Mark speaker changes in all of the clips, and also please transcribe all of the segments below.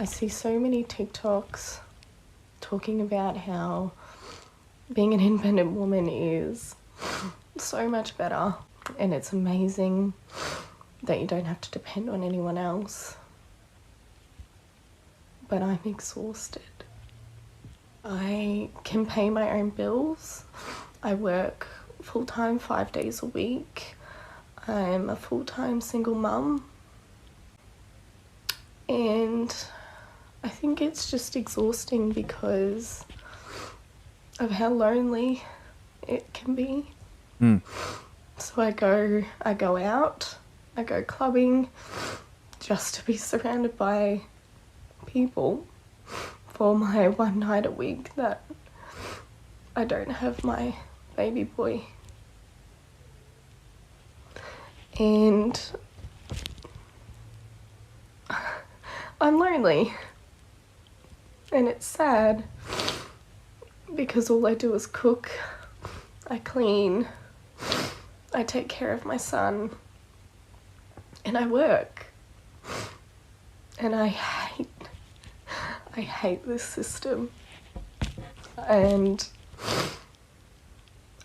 Speaker 1: I see so many TikToks talking about how being an independent woman is so much better, and it's amazing that you don't have to depend on anyone else. But I'm exhausted. I can pay my own bills. I work full-time 5 days a week. I'm a full-time single mum. And I think it's just exhausting because of how lonely it can be. So I go out, I go clubbing just to be surrounded by people for my one night a week that I don't have my baby boy. And I'm lonely. And it's sad because all I do is cook, I clean, I take care of my son, and I work. And I hate this system. And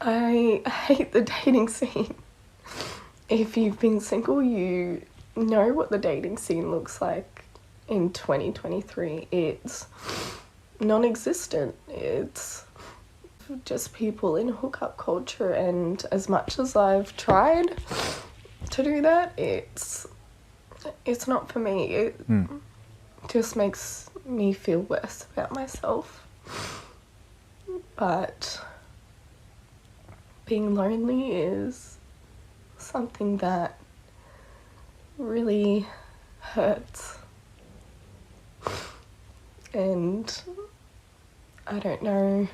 Speaker 1: I hate the dating scene. If you've been single, you know what the dating scene looks like in 2023. It's non-existent. It's just people in hookup culture, and as much as I've tried to do that, it's not for me. It just makes me feel worse about myself. But being lonely is something that really hurts. And I don't know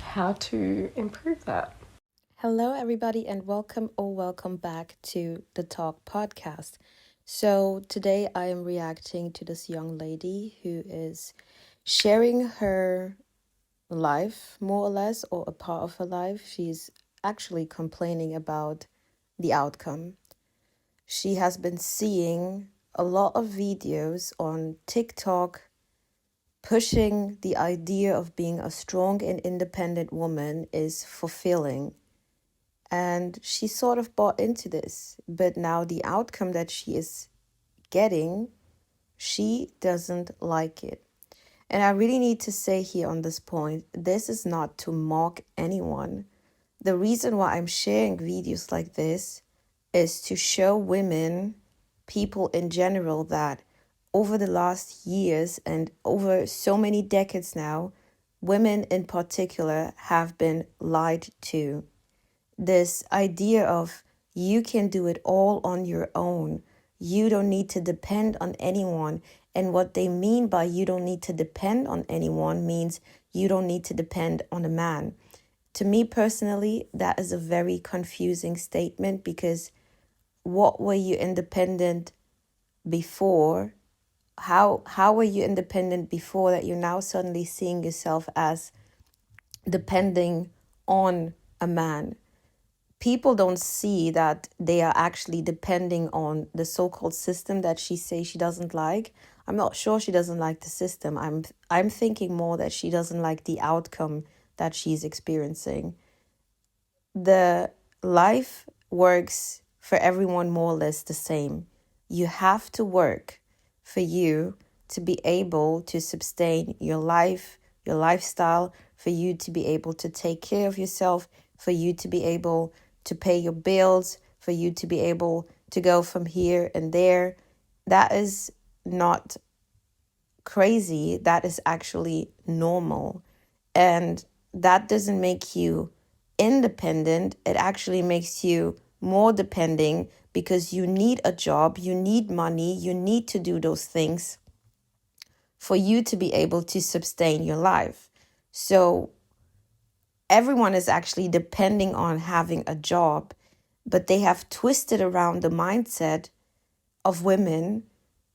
Speaker 1: how to improve that.
Speaker 2: Hello, everybody, and welcome back to the Thetalk Podcast. So today I am reacting to this young lady who is sharing her life, more or less, or a part of her life. She's actually complaining about the outcome. She has been seeing a lot of videos on TikTok pushing the idea of being a strong and independent woman is fulfilling. And she sort of bought into this. But now the outcome that she is getting, she doesn't like it. And I really need to say here on this point, this is not to mock anyone. The reason why I'm sharing videos like this is to show women, people in general, that over the last years and over so many decades now, women in particular have been lied to. This idea of you can do it all on your own. You don't need to depend on anyone. And what they mean by you don't need to depend on anyone means you don't need to depend on a man. To me personally, that is a very confusing statement, because what were you independent before? How were you independent before that you're now suddenly seeing yourself as depending on a man? People don't see that they are actually depending on the so-called system that she says she doesn't like. I'm not sure she doesn't like the system. I'm thinking more that she doesn't like the outcome that she's experiencing. The life works for everyone more or less the same. You have to work for you to be able to sustain your life, your lifestyle, for you to be able to take care of yourself, for you to be able to pay your bills, for you to be able to go from here and there. That is not crazy. That is actually normal. And that doesn't make you independent. It actually makes you more depending, because you need a job, you need money, you need to do those things for you to be able to sustain your life. So everyone is actually depending on having a job, but they have twisted around the mindset of women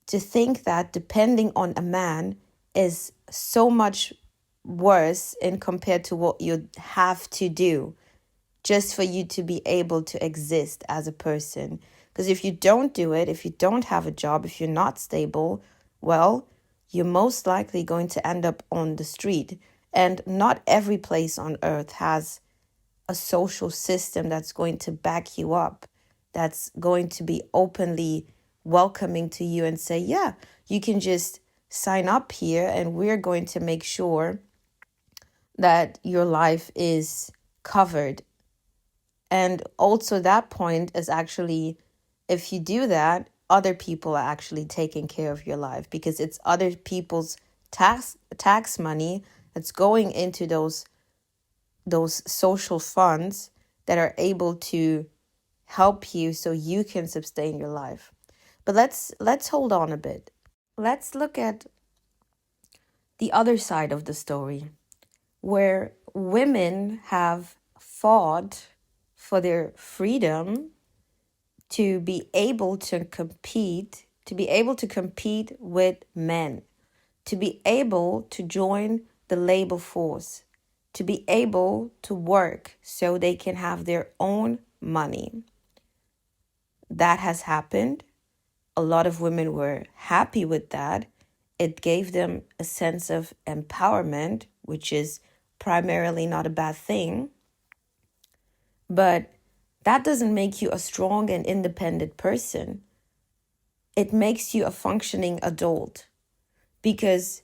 Speaker 2: to think that depending on a man is so much worse in compared to what you have to do just for you to be able to exist as a person. Because if you don't do it, if you don't have a job, if you're not stable, well, you're most likely going to end up on the street. And not every place on earth has a social system that's going to back you up, that's going to be openly welcoming to you and say, yeah, you can just sign up here and we're going to make sure that your life is covered. And also, that point is actually, if you do that, other people are actually taking care of your life, because it's other people's tax money that's going into those social funds that are able to help you so you can sustain your life. But let's hold on a bit. Let's look at the other side of the story, where women have fought for their freedom to be able to compete, with men, to be able to join the labor force, to be able to work so they can have their own money. That has happened. A lot of women were happy with that. It gave them a sense of empowerment, which is primarily not a bad thing. But that doesn't make you a strong and independent person. It makes you a functioning adult, because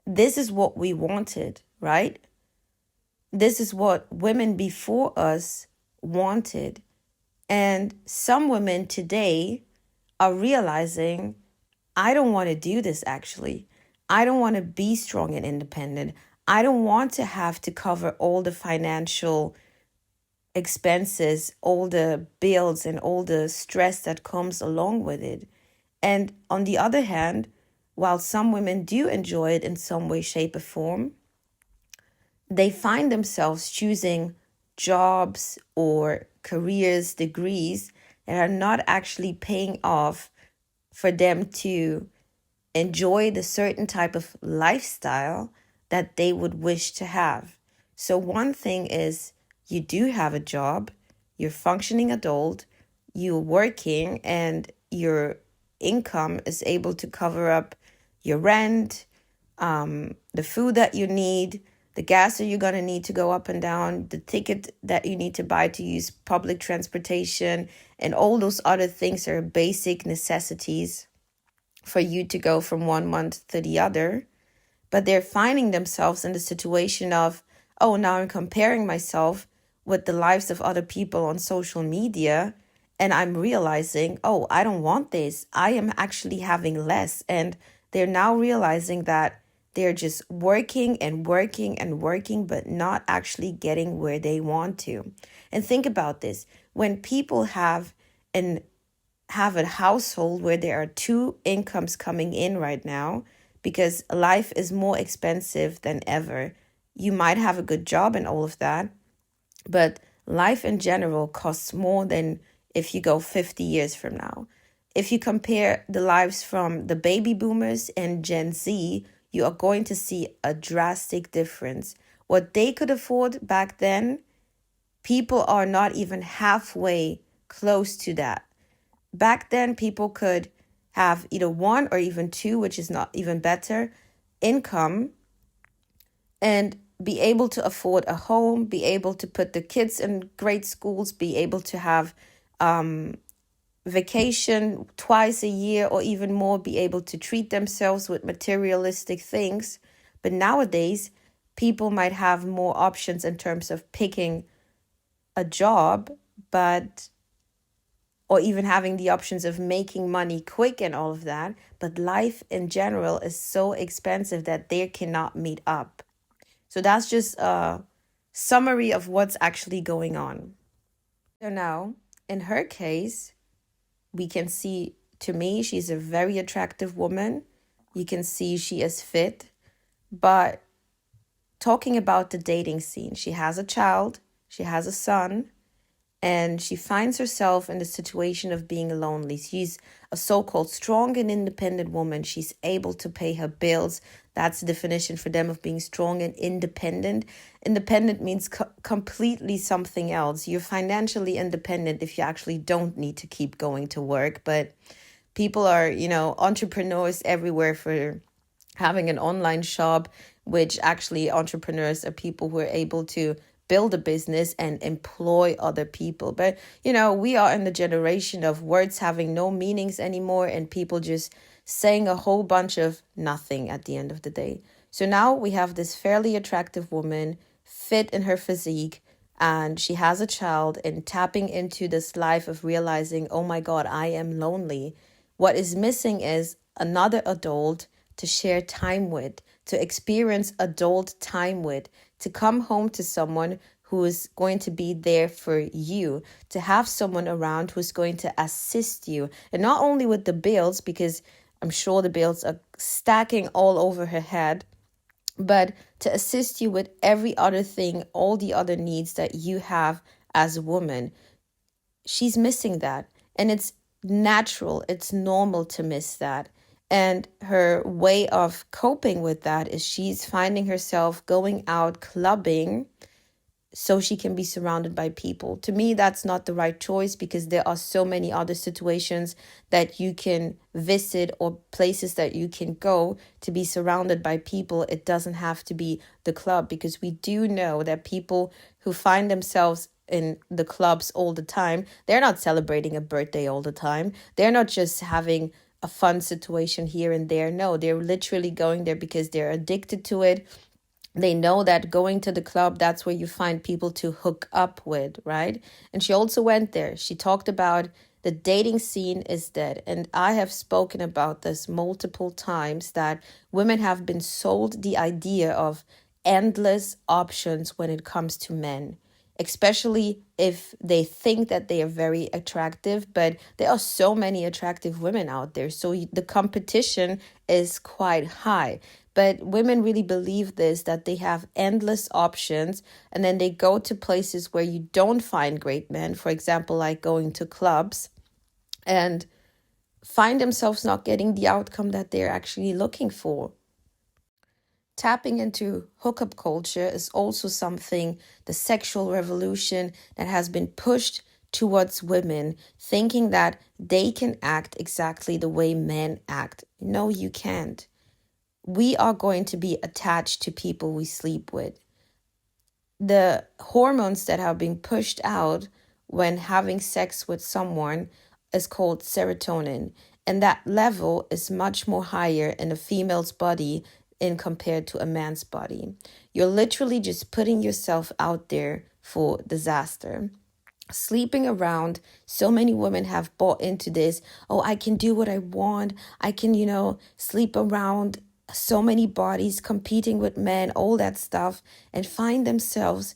Speaker 2: this is what we wanted, right? This is what women before us wanted. And some women today are realizing, I don't want to do this actually. I don't want to be strong and independent. I don't want to have to cover all the financial expenses, all the bills, and all the stress that comes along with it. And on the other hand, while some women do enjoy it in some way, shape, or form, they find themselves choosing jobs or careers, degrees that are not actually paying off for them to enjoy the certain type of lifestyle that they would wish to have. So one thing is, you do have a job, you're functioning adult, you're working, and your income is able to cover up your rent, the food that you need, the gas that you're going to need to go up and down, the ticket that you need to buy to use public transportation, and all those other things are basic necessities for you to go from one month to the other. But they're finding themselves in the situation of, oh, now I'm comparing myself with the lives of other people on social media, and I'm realizing, oh, I don't want this. I am actually having less. And they're now realizing that they're just working and working and working, but not actually getting where they want to. And think about this. When people have a household where there are two incomes coming in right now, because life is more expensive than ever. You might have a good job and all of that, but life in general costs more than if you go 50 years from now. If you compare the lives from the baby boomers and Gen Z, you are going to see a drastic difference. What they could afford back then, people are not even halfway close to that. Back then, people could have either one or even two, which is not even better, income, and be able to afford a home, be able to put the kids in great schools, be able to have vacation twice a year or even more, be able to treat themselves with materialistic things. But nowadays, people might have more options in terms of picking a job, or even having the options of making money quick and all of that. But life in general is so expensive that they cannot meet up. So that's just a summary of what's actually going on. So now, in her case, we can see, to me, she's a very attractive woman. You can see she is fit. But talking about the dating scene, she has a child, she has a son, and she finds herself in the situation of being lonely. She's a so-called strong and independent woman. She's able to pay her bills. That's the definition for them of being strong and independent. Independent means completely something else. You're financially independent if you actually don't need to keep going to work. But People are, entrepreneurs everywhere for having an online shop, which actually entrepreneurs are people who are able to build a business and employ other people. But, we are in the generation of words having no meanings anymore and people just saying a whole bunch of nothing at the end of the day. So now we have this fairly attractive woman, fit in her physique, and she has a child, and tapping into this life of realizing, oh my God, I am lonely. What is missing is another adult to share time with, to experience adult time with, to come home to someone who is going to be there for you, to have someone around who's going to assist you. And not only with the bills, because I'm sure the bills are stacking all over her head, but to assist you with every other thing, all the other needs that you have as a woman. She's missing that. And it's natural, it's normal to miss that. And her way of coping with that is she's finding herself going out clubbing so she can be surrounded by people. To me, that's not the right choice, because there are so many other situations that you can visit or places that you can go to be surrounded by people. It doesn't have to be the club, because we do know that people who find themselves in the clubs all the time, they're not celebrating a birthday all the time. They're not just having a fun situation here and there. No, they're literally going there because they're addicted to it. They know that going to the club, that's where you find people to hook up with, right? And she also went there. She talked about the dating scene is dead. And I have spoken about this multiple times, that women have been sold the idea of endless options when it comes to men, especially if they think that they are very attractive. But there are so many attractive women out there. So the competition is quite high. But women really believe this, that they have endless options, and then they go to places where you don't find great men, for example, like going to clubs, and find themselves not getting the outcome that they're actually looking for. Tapping into hookup culture is also something, the sexual revolution that has been pushed towards women, thinking that they can act exactly the way men act. No, you can't. We are going to be attached to people we sleep with. The hormones that are being pushed out when having sex with someone is called serotonin. And that level is much more higher in a female's body in compared to a man's body. You're literally just putting yourself out there for disaster. Sleeping around, so many women have bought into this. Oh, I can do what I want. I can, sleep around so many bodies, competing with men, all that stuff, and find themselves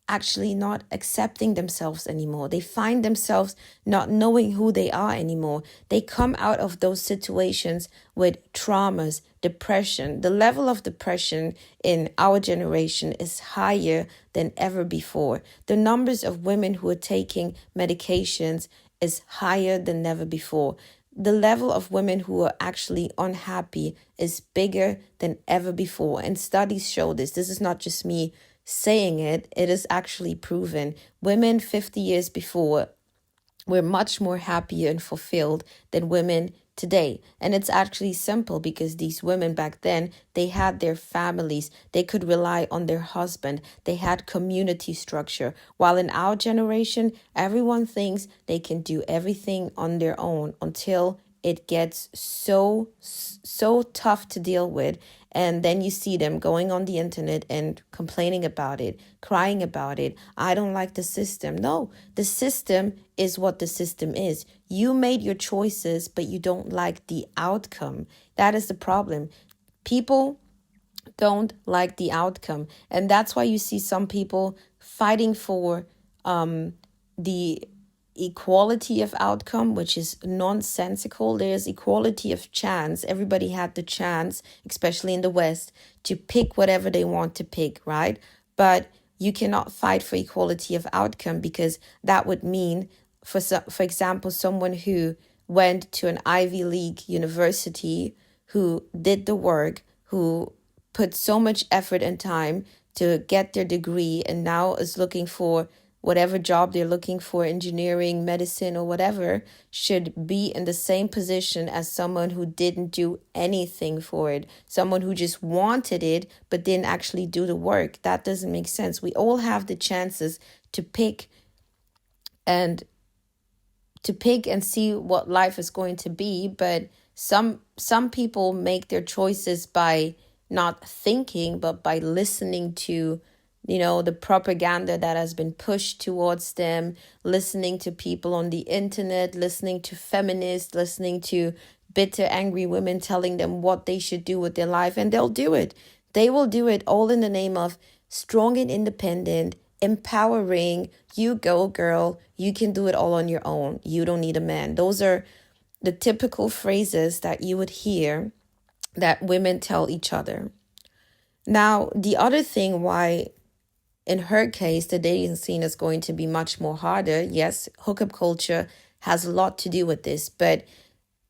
Speaker 2: actually not accepting themselves anymore. They find themselves not knowing who they are anymore. They come out of those situations with traumas, depression. The level of depression in our generation is higher than ever before. The numbers of women who are taking medications is higher than never before. The level of women who are actually unhappy is bigger than ever before. And studies show this. This is not just me saying it. It is actually proven. Women 50 years before were much more happier and fulfilled than women today. And it's actually simple, because these women back then, they had their families. They could rely on their husband. They had community structure. While in our generation, everyone thinks they can do everything on their own until it gets so tough to deal with. And then you see them going on the internet and complaining about it, crying about it. I don't like the system. No, the system is what the system is. You made your choices, but you don't like the outcome. That is the problem. People don't like the outcome. And that's why you see some people fighting for the equality of outcome, which is nonsensical. There's equality of chance. Everybody had the chance, especially in the West, to pick whatever they want to pick, right? But you cannot fight for equality of outcome, because that would mean, for example, someone who went to an Ivy League university, who did the work, who put so much effort and time to get their degree, and now is looking for whatever job they're looking for, engineering, medicine, or whatever, should be in the same position as someone who didn't do anything for it, someone who just wanted it but didn't actually do the work. That doesn't make sense. We all have the chances to pick and see what life is going to be, but some people make their choices by not thinking, but by listening to, the propaganda that has been pushed towards them, listening to people on the internet, listening to feminists, listening to bitter, angry women telling them what they should do with their life, and they'll do it. They will do it all in the name of strong and independent, empowering. You go, girl. You can do it all on your own. You don't need a man. Those are the typical phrases that you would hear that women tell each other. Now, the other thing why in her case the dating scene is going to be much more harder, yes, hookup culture has a lot to do with this, but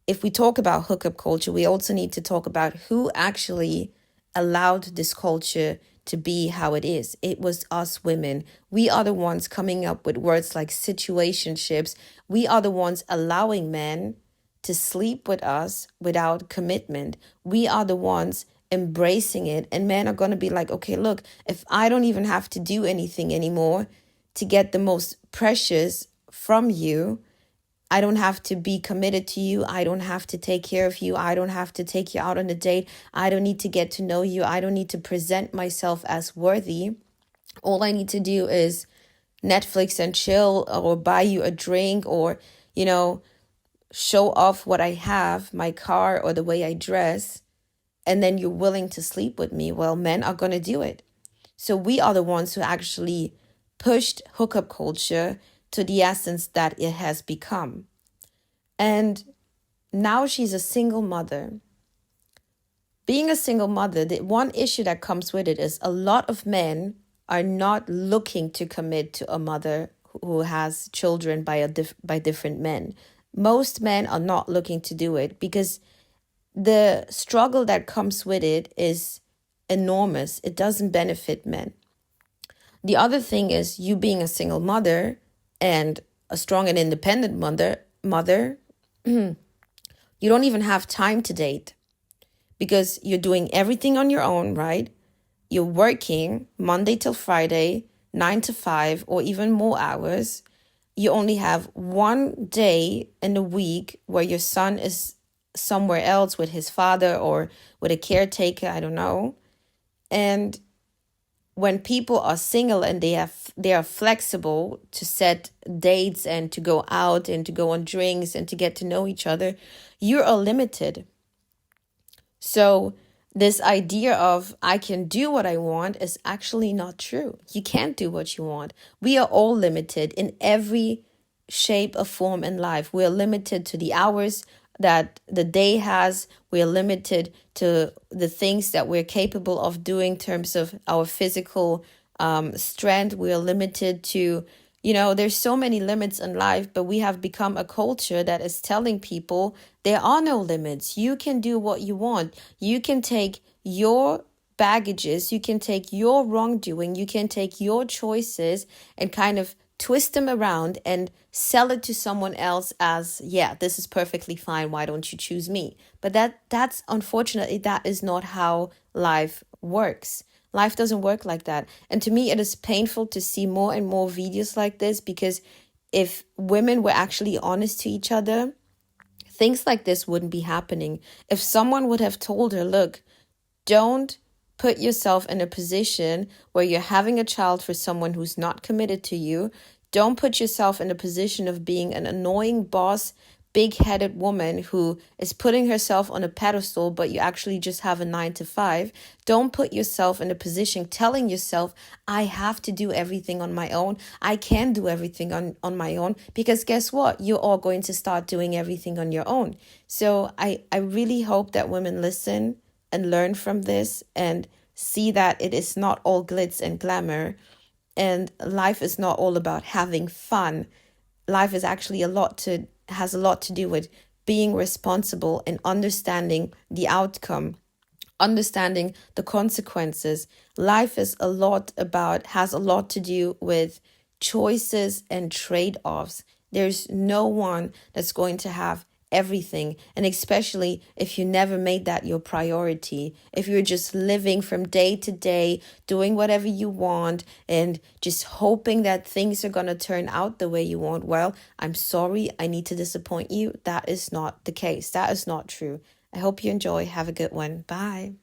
Speaker 2: if we talk about hookup culture, we also need to talk about who actually allowed this culture to be how it is. It was us women. We are the ones coming up with words like situationships. We are the ones allowing men to sleep with us without commitment. We are the ones embracing it, and men are going to be like, okay, look, if I don't even have to do anything anymore to get the most precious from you, I don't have to be committed to you. I don't have to take care of you. I don't have to take you out on a date. I don't need to get to know you. I don't need to present myself as worthy. All I need to do is Netflix and chill, or buy you a drink, or, show off what I have, my car or the way I dress, and then you're willing to sleep with me. Well, men are going to do it. So we are the ones who actually pushed hookup culture to the essence that it has become. And now she's a single mother. Being a single mother, the one issue that comes with it is a lot of men are not looking to commit to a mother who has children by different men. Most men are not looking to do it because the struggle that comes with it is enormous. It doesn't benefit men. The other thing is, you being a single mother and a strong and independent mother, you don't even have time to date because you're doing everything on your own, right? You're working Monday till Friday, 9 to 5, or even more hours. You only have one day in a week where your son is somewhere else with his father or with a caretaker, I don't know. And when people are single and they are flexible to set dates and to go out and to go on drinks and to get to know each other, you are limited. So this idea of I can do what I want is actually not true. You can't do what you want. We are all limited in every shape or form in life. We are limited to the hours that the day has. We are limited to the things that we're capable of doing in terms of our physical strength. We are limited to, there's so many limits in life, but we have become a culture that is telling people there are no limits. You can do what you want. You can take your baggages, you can take your wrongdoing, you can take your choices and kind of twist them around and sell it to someone else as, yeah, this is perfectly fine. Why don't you choose me? But that's unfortunately, that is not how life works. Life doesn't work like that. And to me, it is painful to see more and more videos like this, because if women were actually honest to each other, things like this wouldn't be happening. If someone would have told her, look, don't put yourself in a position where you're having a child for someone who's not committed to you. Don't put yourself in a position of being an annoying boss, big-headed woman who is putting herself on a pedestal, but you actually just have a 9 to 5. Don't put yourself in a position telling yourself, I have to do everything on my own. I can do everything on my own, because guess what? You're all going to start doing everything on your own. So I really hope that women listen and learn from this and see that it is not all glitz and glamour, and life is not all about having fun. Life is actually has a lot to do with being responsible and understanding the outcome, understanding the consequences. Life has a lot to do with choices and trade-offs. There's no one that's going to have everything. And especially if you never made that your priority, if you're just living from day to day, doing whatever you want and just hoping that things are going to turn out the way you want, well, I'm sorry, I need to disappoint you. That is not the case. That is not true. I hope you enjoy. Have a good one. Bye.